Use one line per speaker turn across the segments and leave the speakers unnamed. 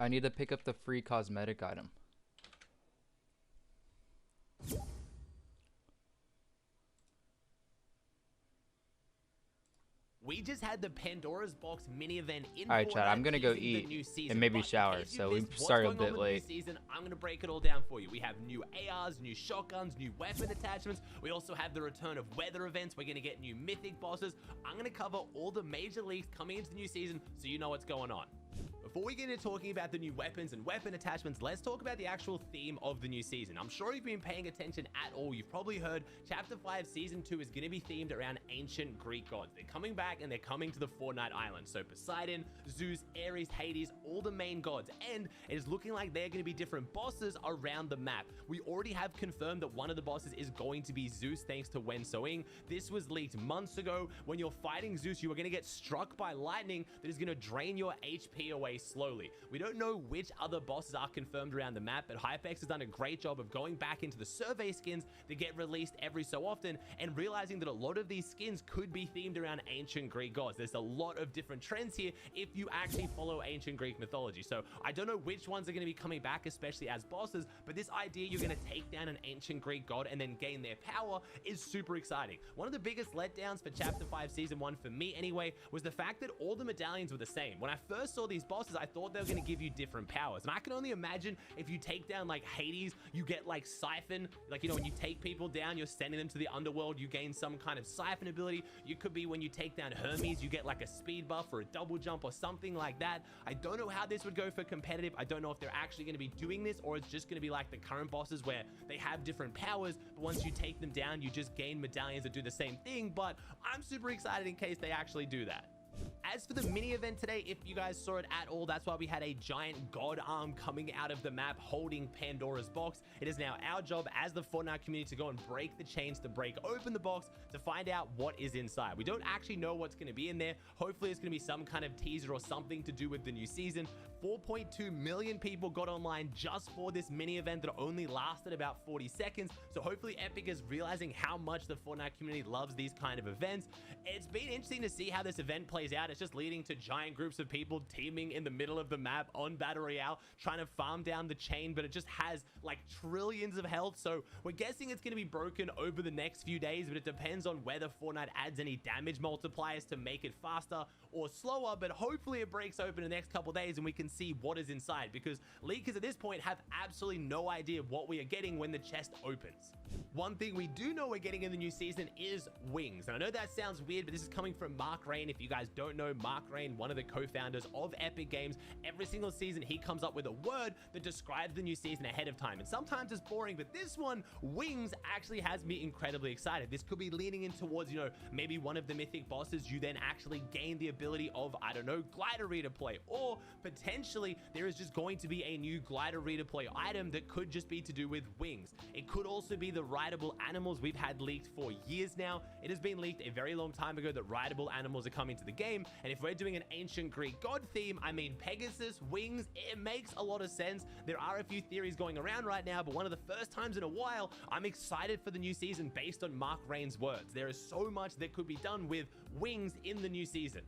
I need to pick up the free cosmetic item.
We just had the Pandora's box mini event in
Alright, Chad, I'm gonna go
teasing the new
eat
season.
and maybe
But in
shower,
case you
so we
missed what's
started a
going on
bit
with the new
late.
season, I'm gonna break it all down for you. We have new ARs, new shotguns, new weapon attachments. We also have the return of weather events. We're gonna get new mythic bosses. I'm gonna cover all the major leaks coming into the new season so you know what's going on. Before we get into talking about the new weapons and weapon attachments, let's talk about the actual theme of the new season. I'm sure you've been paying attention at all. You've probably heard Chapter 5 Season 2 is going to be themed around ancient Greek gods. They're coming back and they're coming to the Fortnite Island. So Poseidon, Zeus, Ares, Hades, all the main gods. And it is looking like they're going to be different bosses around the map. We already have confirmed that one of the bosses is going to be Zeus thanks to Wen Soing. This was leaked months ago. When you're fighting Zeus, you are going to get struck by lightning that is going to drain your HP away slowly. We don't know which other bosses are confirmed around the map, but Hypex has done a great job of going back into the survey skins that get released every so often and realizing that a lot of these skins could be themed around ancient Greek gods. There's a lot of different trends here if you actually follow ancient Greek mythology. So I don't know which ones are going to be coming back, especially as bosses, but this idea you're going to take down an ancient Greek god and then gain their power is super exciting. One of the biggest letdowns for Chapter 5 Season 1 for me anyway was the fact that all the medallions were the same. When I first saw these bosses, I thought they were going to give you different powers. And I can only imagine if you take down like Hades, you get like Siphon. Like, you know, when you take people down, you're sending them to the underworld, you gain some kind of Siphon ability. You could be when you take down Hermes, you get like a speed buff or a double jump or something like that. I don't know how this would go for competitive. I don't know if they're actually going to be doing this or it's just going to be like the current bosses where they have different powers, but once you take them down, you just gain medallions that do the same thing. But I'm super excited in case they actually do that. As for the mini event today, if you guys saw it at all, that's why we had a giant god arm coming out of the map holding Pandora's box. It is now our job as the Fortnite community to go and break the chains, to break open the box, to find out what is inside. We don't actually know what's going to be in there. Hopefully it's going to be some kind of teaser or something to do with the new season. 4.2 million people got online just for this mini event that only lasted about 40 seconds. So hopefully Epic is realizing how much the Fortnite community loves these kind of events. It's been interesting to see how this event plays out. It's just leading to giant groups of people teaming in the middle of the map on Battle Royale, trying to farm down the chain, but it just has like trillions of health. So we're guessing it's going to be broken over the next few days, but it depends on whether Fortnite adds any damage multipliers to make it faster or slower. But hopefully it breaks open in the next couple days and we can see what is inside, because leakers at this point have absolutely no idea what we are getting when the chest opens. One thing we do know we're getting in the new season is wings. And I know that sounds weird, but this is coming from Mark Rain. If you guys don't know Mark Rain, one of the co-founders of Epic Games, every single season he comes up with a word that describes the new season ahead of time. And sometimes it's boring, but this one, wings, actually has me incredibly excited. This could be leaning in towards, you know, maybe one of the mythic bosses, you then actually gain the ability of, I don't know, glider redeploy, or potentially there is just going to be a new glider redeploy item that could just be to do with wings. It could also be the rideable animals we've had leaked for years now. It has been leaked a very long time ago that rideable animals are coming to the game, and if we're doing an ancient Greek god theme, I mean Pegasus, wings, it makes a lot of sense. There are a few theories going around right now, but one of the first times in a while, I'm excited for the new season based on Mark Rain's words. There is so much that could be done with wings in the new season.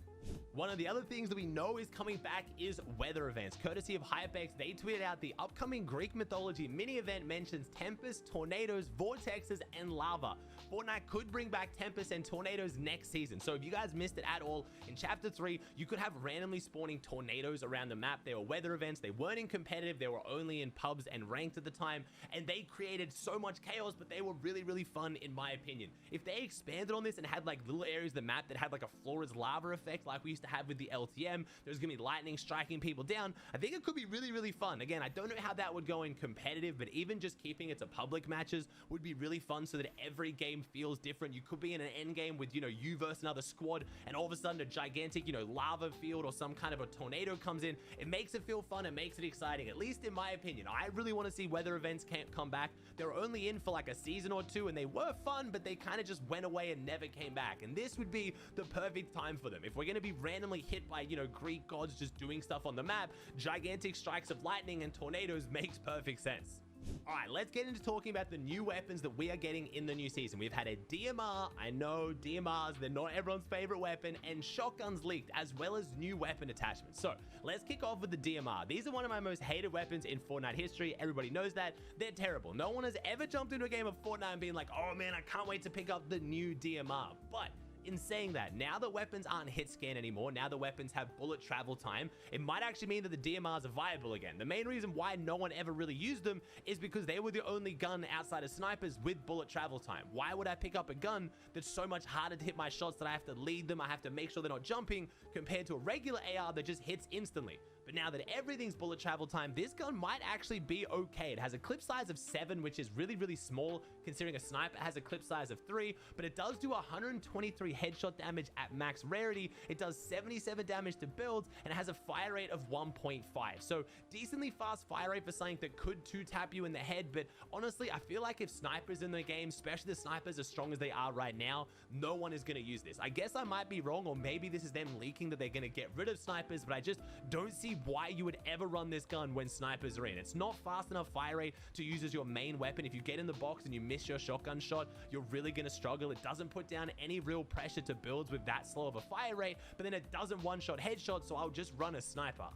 One of the other things that we know is coming back is weather events. Courtesy of Hypex, they tweeted out the upcoming Greek mythology mini event mentions tempests, tornadoes, vortexes, and lava. Fortnite could bring back tempests and tornadoes next season. So if you guys missed it at all, in Chapter 3, you could have randomly spawning tornadoes around the map. They were weather events. They weren't in competitive. They were only in pubs and ranked at the time. And they created so much chaos, but they were really, really fun in my opinion. If they expanded on this and had like little areas of the map that had like a floor is lava effect like we used to have with the LTM, there's gonna be lightning striking people down, I think it could be really, really fun. Again, I don't know how that would go in competitive, but even just keeping it to public matches would be really fun so that every game feels different. You could be in an end game with, you know, you versus another squad, and all of a sudden a gigantic, you know, lava field or some kind of a tornado comes in. It makes it feel fun. It makes it exciting, at least in my opinion. I really want to see weather events can't come back. They were only in for like a season or two, and they were fun, but they kind of just went away and never came back. And this would be the perfect time for them. If we're going to be randomly hit by, you know, Greek gods just doing stuff on the map, gigantic strikes of lightning and tornadoes makes perfect sense. All right, let's get into talking about the new weapons that we are getting in the new season. We've had a DMR. I know DMRs, they're not everyone's favorite weapon, and shotguns leaked, as well as new weapon attachments. So let's kick off with the DMR. These are one of my most hated weapons in Fortnite history. Everybody knows that. They're terrible. No one has ever jumped into a game of Fortnite and been like, oh man, I can't wait to pick up the new DMR. But in saying that, now that weapons aren't hit scan anymore, now the weapons have bullet travel time, it might actually mean that the DMRs are viable again. The main reason why no one ever really used them is because they were the only gun outside of snipers with bullet travel time. Why would I pick up a gun that's so much harder to hit my shots that I have to lead them, I have to make sure they're not jumping, compared to a regular AR that just hits instantly? But now that everything's bullet travel time, this gun might actually be okay. It has a clip size of 7, which is really, really small, considering a sniper has a clip size of 3, but it does do 123 headshot damage at max rarity. It does 77 damage to builds, and it has a fire rate of 1.5. So decently fast fire rate for something that could 2-tap you in the head, but honestly, I feel like if snipers in the game, especially the snipers as strong as they are right now, no one is going to use this. I guess I might be wrong, or maybe this is them leaking that they're going to get rid of snipers, but I just don't see why you would ever run this gun when snipers are in. It's not fast enough fire rate to use as your main weapon. If you get in the box and you miss your shotgun shot, you're really going to struggle. It doesn't put down any real pressure to builds with that slow of a fire rate, but then it doesn't one-shot headshot, so I'll just run a sniper.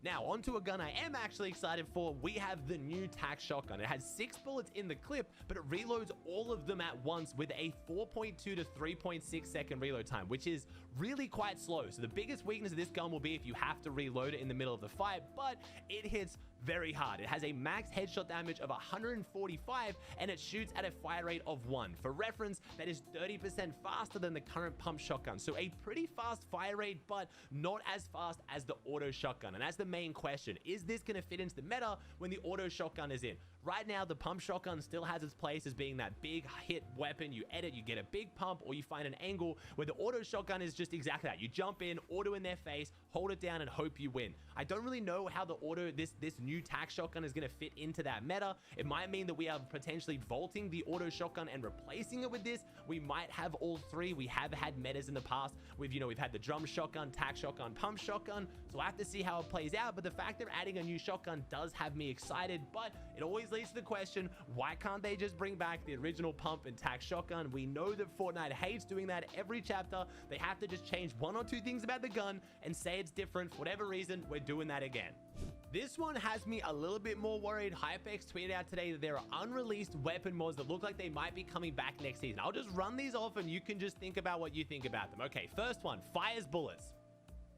Now, onto a gun I am actually excited for. We have the new tac shotgun. It has 6 bullets in the clip, but it reloads all of them at once with a 4.2 to 3.6 second reload time, which is really quite slow. So the biggest weakness of this gun will be if you have to reload it in the middle of the fight, but it hits very hard. It has a max headshot damage of 145, and it shoots at a fire rate of 1. For reference, that is 30% faster than the current pump shotgun. So a pretty fast fire rate, but not as fast as the auto shotgun. And that's the main question. Is this going to fit into the meta when the auto shotgun is in? Right now, the pump shotgun still has its place as being that big hit weapon. You edit, you get a big pump, or you find an angle, where the auto shotgun is just exactly that. You jump in, auto in their face, hold it down, and hope you win. I don't really know how the auto, this new tac shotgun is going to fit into that meta. It might mean that we are potentially vaulting the auto shotgun and replacing it with this. We might have all three. We have had metas in the past. We've had the drum shotgun, tac shotgun, pump shotgun. So we'll have to see how it plays out. But the fact they're adding a new shotgun does have me excited. But it always leads to the question, why can't they just bring back the original pump and tac shotgun? We know that Fortnite hates doing that every chapter. They have to just change 1 or 2 things about the gun and say it's different. For whatever reason, we're doing that again. This one has me a little bit more worried. Hypex tweeted out today that there are unreleased weapon mods that look like they might be coming back next season. I'll just run these off and you can just think about what you think about them. Okay, first one, fires bullets.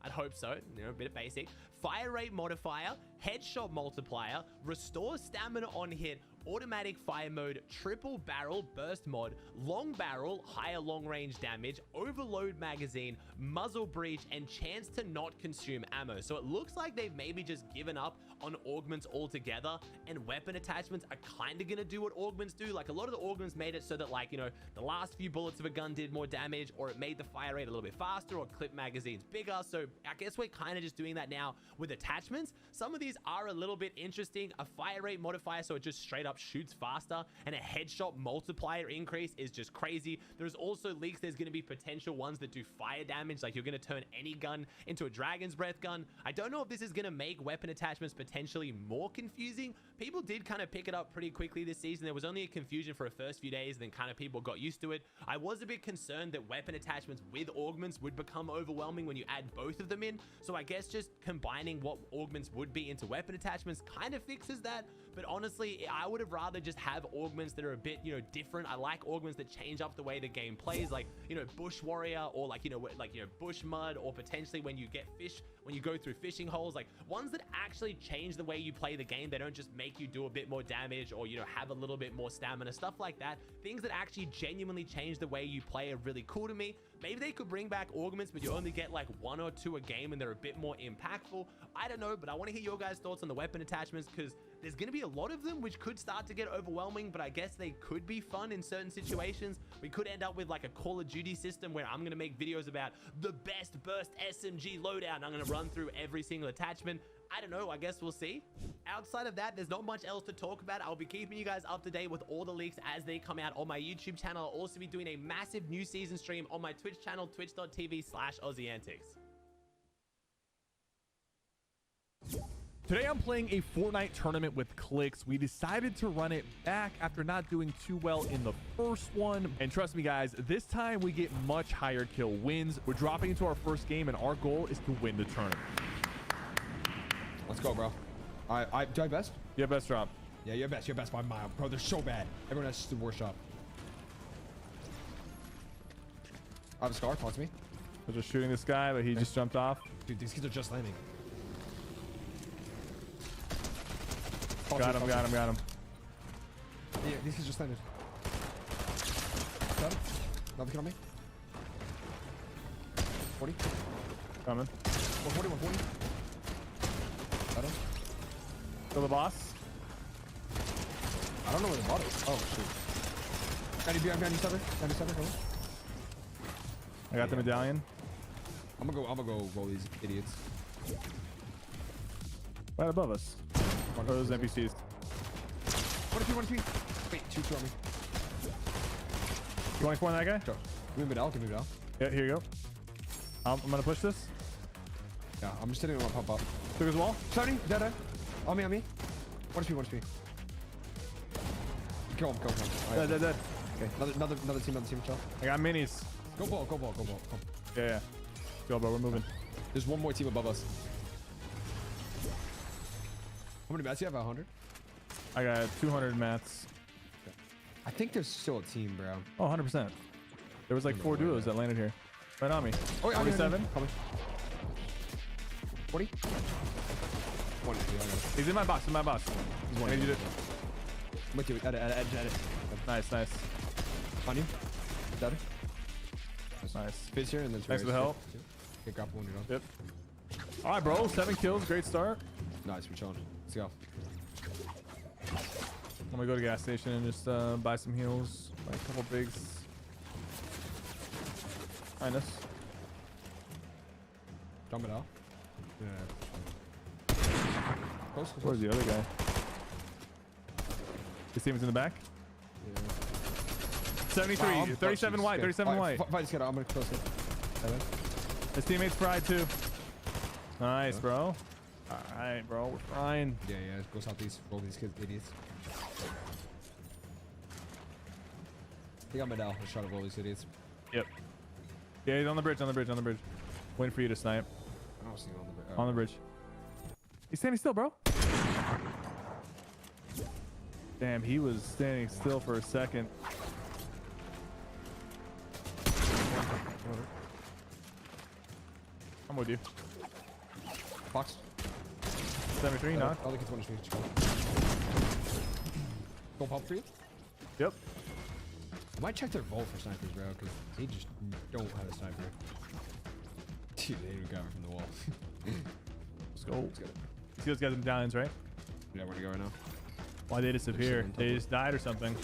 I'd hope so, a bit of basic. Fire rate modifier, headshot multiplier, restore stamina on hit, automatic fire mode, triple barrel burst mod, long barrel, higher long range damage, overload magazine, muzzle breach, and chance to not consume ammo. So it looks like they've maybe just given up on augments altogether, and weapon attachments are kind of going to do what augments do. Like, a lot of the augments made it so that, like, the last few bullets of a gun did more damage, or it made the fire rate a little bit faster, or clip magazines bigger. So I guess we're kind of just doing that now with attachments. Some of these are a little bit interesting. A fire rate modifier, so it just straight up shoots faster, and a headshot multiplier increase is just crazy. There's also leaks there's going to be potential ones that do fire damage, like you're going to turn any gun into a dragon's breath gun. I don't know if this is going to make weapon attachments potentially more confusing. People did kind of pick it up pretty quickly this season. There was only a confusion for the first few days, and then kind of people got used to it. I was a bit concerned that weapon attachments with augments would become overwhelming when you add both of them in. So I guess just combining what augments would be into weapon attachments kind of fixes that. But honestly, I would have rather just have augments that are a bit, different. I like augments that change up the way the game plays, like, bush warrior, or bush mud, or potentially when you get fish, when you go through fishing holes, like ones that actually change the way you play the game. They don't just make you do a bit more damage, or, have a little bit more stamina, stuff like that. Things that actually genuinely change the way you play are really cool to me. Maybe they could bring back augments, but you only get like 1 or 2 a game, and they're a bit more impactful. I don't know, but I want to hear your guys' thoughts on the weapon attachments, because there's going to be a lot of them, which could start to get overwhelming, but I guess they could be fun in certain situations. We could end up with like a Call of Duty system where I'm going to make videos about the best burst SMG loadout, and I'm going to run through every single attachment. I don't know, I guess we'll see. Outside of that, there's not much else to talk about. I'll be keeping you guys up to date with all the leaks as they come out on my YouTube channel. I'll also be doing a massive new season stream on my Twitch channel, twitch.tv/AussieAntics.
Today I'm playing a Fortnite tournament with Clicks. We decided to run it back after not doing too well in the first one. And trust me guys, this time we get much higher kill wins. We're dropping into our first game and our goal is to win the tournament.
Let's go, bro. Do I have best?
You have best drop.
Yeah, you're best. You're best by a mile. Bro, they're so bad. Everyone has the worst shot. I have a scar. Talk to me.
I was just shooting this guy, but he just jumped off.
Dude, these kids are just landing.
Got him.
Yeah, these kids just landed. Got him. Another kid on me. 40.
Coming.
140, 140. Got him.
Kill the boss.
I don't know where the bot is. Oh, shoot. 97.
I got the medallion.
I'm gonna go roll these idiots.
Right above us. One of those NPCs.
1 2. Wait, two on me.
You want to that guy?
Go. Give me it out.
Yeah, here you go. I'm gonna push this.
Yeah, I'm just sitting on my pop up.
Took his wall.
70, dead. On me. 1 HP. Kill him. Right.
Dead.
Okay, another team, chill.
I got minis.
Go ball. Come.
Yeah. Go, bro. We're moving.
There's one more team above us. How many mats do you have? 100?
I got 200 mats.
I think there's still a team, bro.
Oh, 100%. There was like 4 duos that landed here. Right on me.
Oh, yeah,
47.
Coming. 40. 1.
He's in my box.
He's one.
I need you to...
Look at it.
Nice.
On you. Dead.
Nice.
Fizz here and then
Thanks for the help.
Get grapple when you're done.
Yep. All right, bro. 7 kills. Great start.
Nice, we're chilling. Let's go.
I'm gonna go to gas station and just buy some heals. Buy a couple bigs. Minus.
Dump it out. Yeah. Close.
Where's the other guy? His team is in the back.
Yeah.
73.
Wow,
37 white. 37 white.
Fight this kid out. I'm gonna close it.
His teammates fried too. Nice, bro. All right, bro. We're fine.
Yeah. Go southeast. Roll these kids, idiots. I think I'm at L. Let's try to roll these idiots.
Yep. Yeah, he's on the bridge. Waiting for you to snipe.
I don't see him on the bridge.
On the bridge. He's standing still, bro. Damn, he was standing still for a second. I'm with you.
Box.
73, knock.
Other kids want to shoot. Go pop for you?
Yep.
I might check their vault for snipers, bro, because they just don't have a sniper. Dude, they even got it from the wall.
Let's go. See those guys in medallions, right?
Yeah, where to go right now?
Why they disappear? They just died or something.